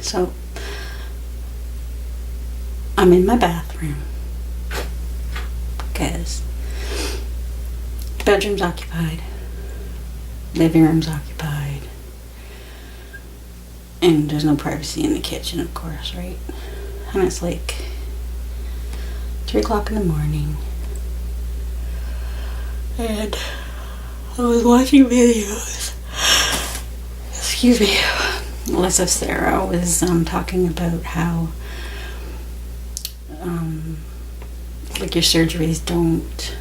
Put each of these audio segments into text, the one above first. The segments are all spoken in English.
So I'm in my bathroom because bedroom's occupied, living room's occupied, and there's no privacy in the kitchen, of course, right? And it's like 3 o'clock in the morning, and I was watching videos. Excuse me. Melissa Sarah was talking about how like your surgeries don't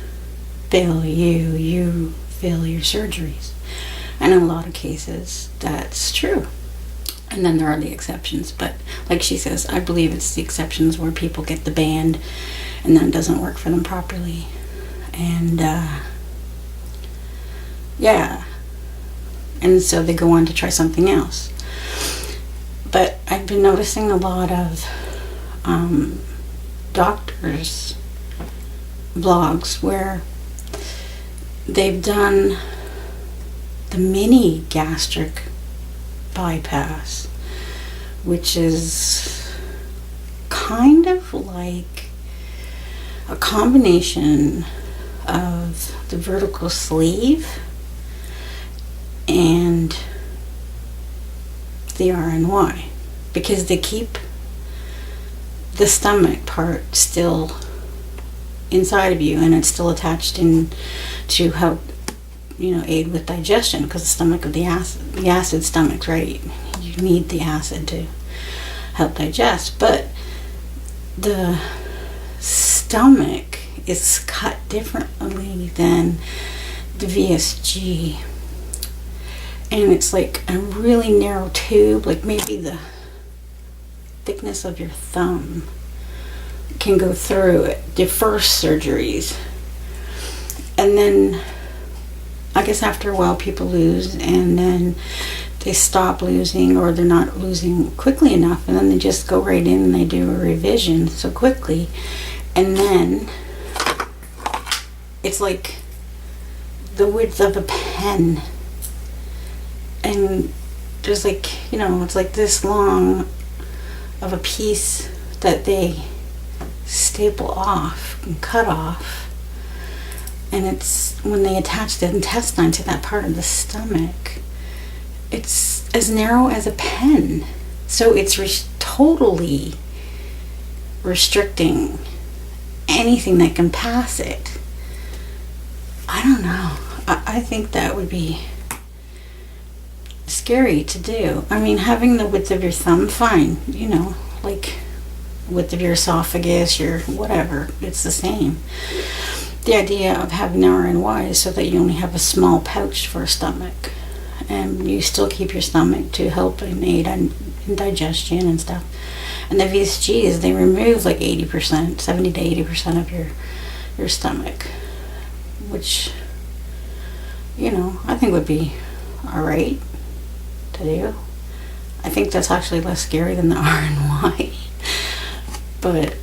fail you, you fail your surgeries. And in a lot of cases that's true. And then there are the exceptions, but like she says, I believe it's the exceptions where people get the band and then it doesn't work for them properly. And yeah, and so they go on to try something else. But I've been noticing a lot of doctors' blogs where they've done the mini gastric bypass, which is kind of like a combination of the vertical sleeve and the RNY, because they keep the stomach part still inside of you and it's still attached in to help, aid with digestion, because the stomach of the acid stomach, right? You need the acid to help digest, but the stomach is cut differently than the VSG. And it's like a really narrow tube, like maybe the thickness of your thumb can go through it, the first surgeries. And then I guess after a while people lose, and then they stop losing, or they're not losing quickly enough, and then they just go right in and they do a revision so quickly. And then it's like the width of a pen. And there's like, it's like this long of a piece that they staple off and cut off. And it's when they attach the intestine to that part of the stomach, it's as narrow as a pen. So it's totally restricting anything that can pass it. I don't know. I think that would be scary to do. I mean, having the width of your thumb, fine, like width of your esophagus, your whatever, it's the same. The idea of having RNY is so that you only have a small pouch for a stomach, and you still keep your stomach to help and aid in digestion and stuff. And the VSGs, they remove like 80%, 70 to 80% of your stomach, which, I think would be alright to do. I think that's actually less scary than the RNY. But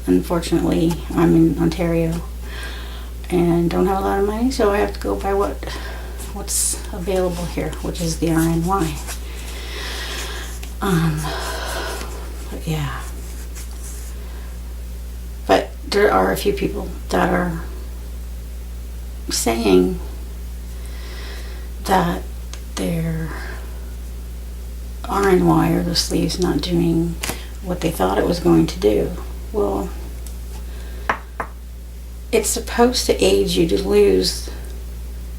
unfortunately, I'm in Ontario and don't have a lot of money, so I have to go by what's available here, which is the RNY. But yeah. But there are a few people that are saying that their RNY or the sleeve's not doing what they thought it was going to do. Well, it's supposed to aid you to lose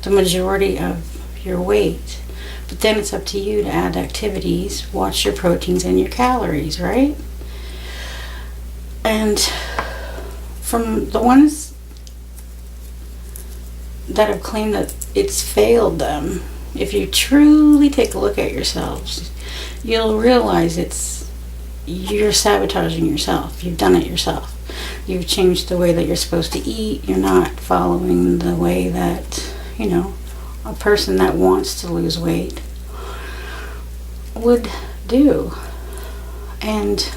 the majority of your weight, but then it's up to you to add activities, watch your proteins and your calories, right? And from the ones that have claimed that it's failed them, if you truly take a look at yourselves, you'll realize you're sabotaging yourself. You've done it yourself. You've changed the way that you're supposed to eat. You're not following the way that, a person that wants to lose weight would do. And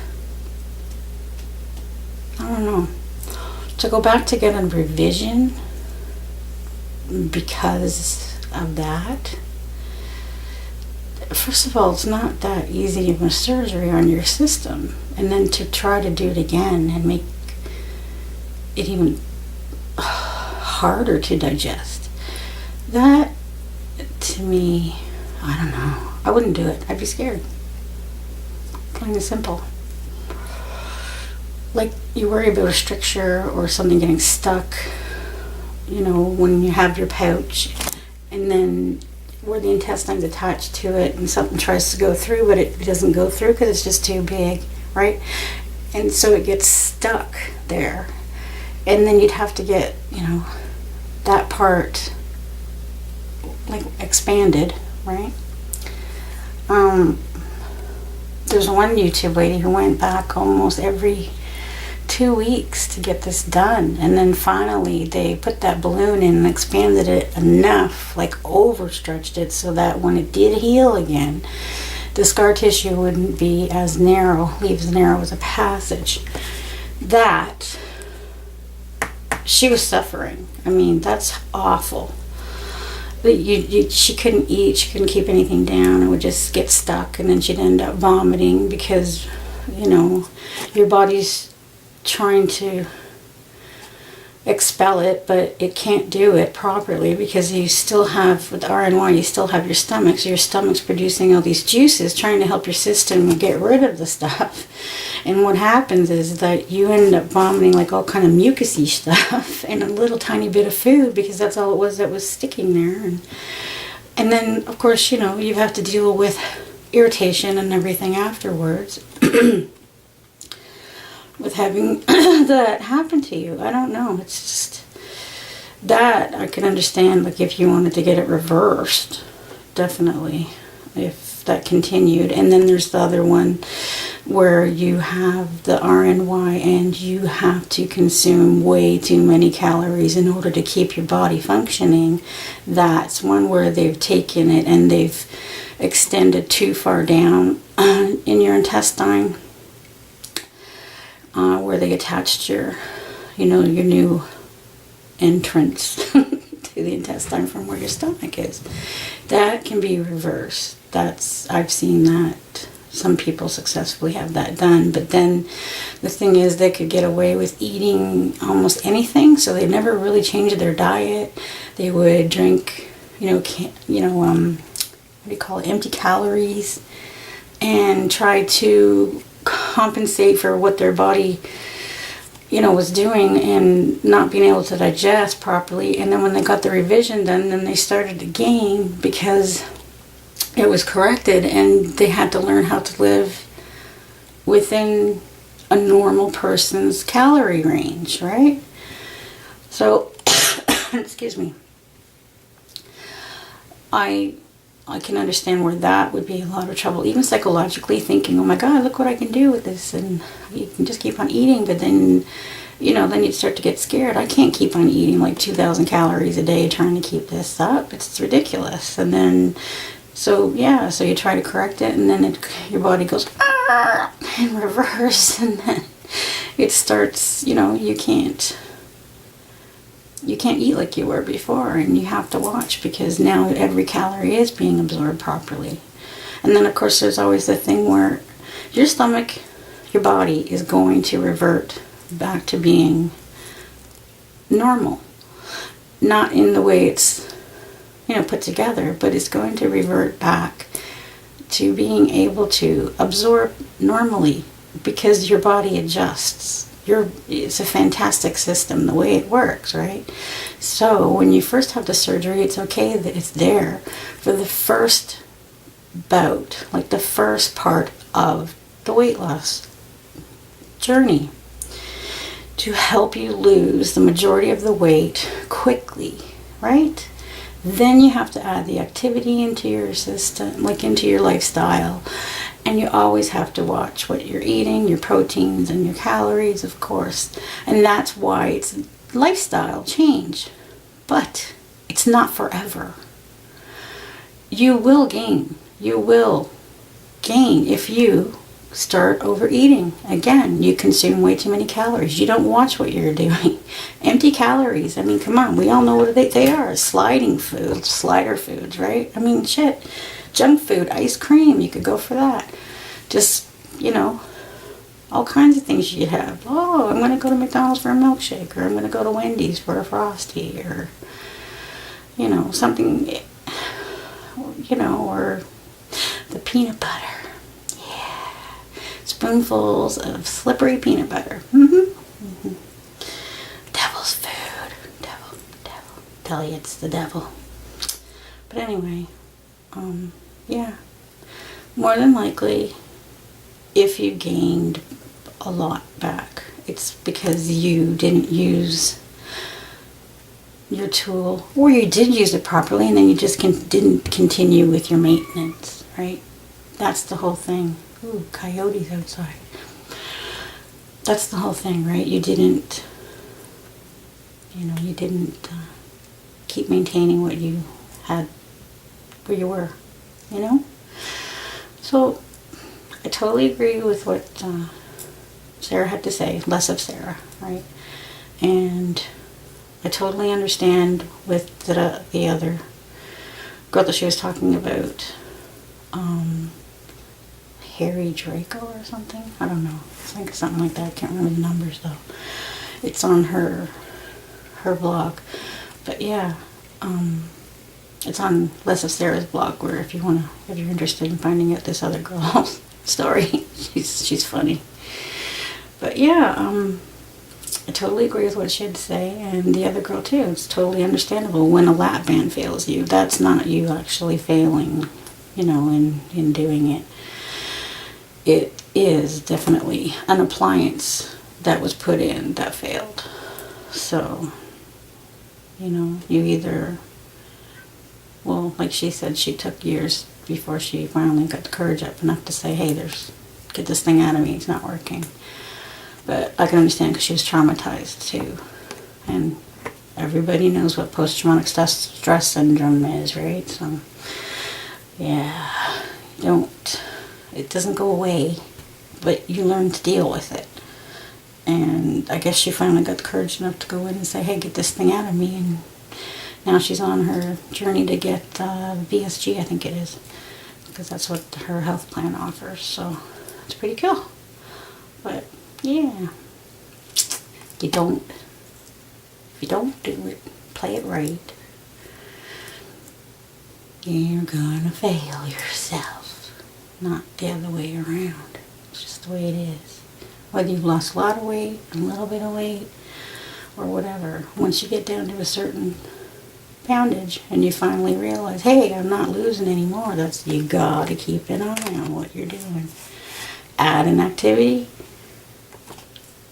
I don't know. To go back to get a revision because of that, first of all, it's not that easy of a surgery on your system. And then to try to do it again and make it even harder to digest. That, to me, I don't know. I wouldn't do it. I'd be scared. Plain and simple. Like, you worry about a stricture or something getting stuck, when you have your pouch, and then where the intestine's attached to it, and something tries to go through, but it doesn't go through because it's just too big, right? And so it gets stuck there. And then you'd have to get, that part, like, expanded, right? There's one YouTube lady who went back almost every 2 weeks to get this done, and then finally they put that balloon in and expanded it enough, like overstretched it, so that when it did heal again, the scar tissue wouldn't be as narrow, leave as narrow as a passage. That, she was suffering. I mean, that's awful. She couldn't eat, she couldn't keep anything down, it would just get stuck, and then she'd end up vomiting because, your body's trying to expel it, but it can't do it properly because you still have, with RNY, you still have your stomach, so your stomach's producing all these juices trying to help your system get rid of the stuff. And what happens is that you end up vomiting like all kind of mucusy stuff and a little tiny bit of food, because that's all it was that was sticking there. And then, of course, you have to deal with irritation and everything afterwards. With having that happen to you. I don't know. It's just that I can understand, like, if you wanted to get it reversed, definitely, if that continued. And then there's the other one where you have the RNY and you have to consume way too many calories in order to keep your body functioning. That's one where they've taken it and they've extended too far down in your intestine. Where they attached your new entrance to the intestine from where your stomach is. That can be reversed. I've seen that. Some people successfully have that done. But then the thing is, they could get away with eating almost anything, so they never really changed their diet. They would drink, what do you call it, empty calories, and try to compensate for what their body was doing and not being able to digest properly. And then when they got the revision done, then they started to gain because it was corrected, and they had to learn how to live within a normal person's calorie range, right? So excuse me, I can understand where that would be a lot of trouble, even psychologically, thinking, oh my God, look what I can do with this, and you can just keep on eating. But then, then you'd start to get scared. I can't keep on eating like 2,000 calories a day trying to keep this up. It's ridiculous. And then, so you try to correct it, and then your body goes, in reverse, and then it starts, you can't eat like you were before, and you have to watch, because now every calorie is being absorbed properly. And then, of course, there's always the thing where your stomach, your body is going to revert back to being normal. Not in the way it's, put together, but it's going to revert back to being able to absorb normally, because your body adjusts. It's a fantastic system the way it works, right? So when you first have the surgery, it's okay that it's there for the first bout, like the first part of the weight loss journey, to help you lose the majority of the weight quickly, right? Then you have to add the activity into your system, like into your lifestyle. And you always have to watch what you're eating, your proteins and your calories, of course. And that's why it's lifestyle change. But it's not forever. You will gain. You will gain if you start overeating. Again, you consume way too many calories. You don't watch what you're doing. Empty calories. I mean, come on. We all know what they are. Sliding foods, slider foods, right? I mean, shit. Junk food, ice cream. You could go for that. Just, all kinds of things you have. Oh, I'm going to go to McDonald's for a milkshake, or I'm going to go to Wendy's for a Frosty, or, something, or the peanut butter. Yeah. Spoonfuls of slippery peanut butter. Devil's food. Devil. Tell you it's the devil. But anyway, yeah. More than likely, if you gained a lot back, it's because you didn't use your tool, or you did use it properly and then you just didn't continue with your maintenance, right? That's the whole thing. Ooh, coyotes outside. That's the whole thing, right? You didn't keep maintaining what you had, where you were, So I totally agree with what Sarah had to say. Less of Sarah, right? And I totally understand with the other girl that she was talking about, Harry Draco or something. I don't know. I think something like that. I can't remember the numbers though. It's on her blog. But yeah, it's on Less of Sarah's blog, where if you're interested in finding out this other girl's story, she's funny. But yeah, I totally agree with what she had to say, and the other girl too. It's totally understandable when a lap band fails you. That's not you actually failing, in doing it. It is definitely an appliance that was put in that failed. So, you either, well, like she said, she took years before she finally got the courage up enough to say, hey, get this thing out of me, it's not working. But I can understand because she was traumatized too. And everybody knows what post-traumatic stress syndrome is, right? So, yeah, it doesn't go away, but you learn to deal with it. And I guess she finally got the courage enough to go in and say, hey, get this thing out of me. And now she's on her journey to get VSG, I think it is, because that's what her health plan offers. So it's pretty cool. But yeah, if you don't do it, play it right, you're gonna fail yourself, not the other way around. It's just the way it is. Whether you've lost a lot of weight, a little bit of weight, or whatever, once you get down to a certain poundage and you finally realize, hey, I'm not losing anymore, you gotta keep an eye on what you're doing. Add an activity,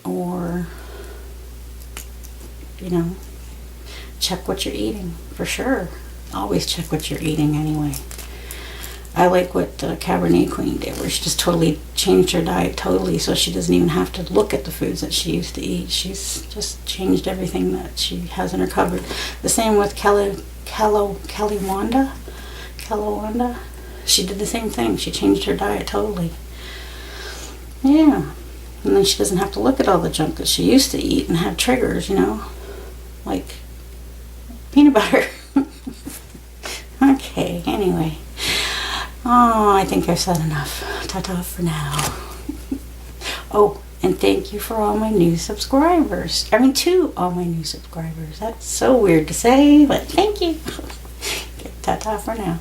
or check what you're eating, for sure. Always check what you're eating anyway. I like what Cabernet Queen did, where she just totally changed her diet totally, so she doesn't even have to look at the foods that she used to eat. She's just changed everything that she has in her cupboard. The same with Kelly Wanda. She did the same thing. She changed her diet totally. Yeah. And then she doesn't have to look at all the junk that she used to eat and have triggers, like peanut butter. Okay, anyway. Oh, I think I've said enough. Ta-ta for now. Oh, and thank you for all my new subscribers. To all my new subscribers. That's so weird to say, but thank you. Okay, ta-ta for now.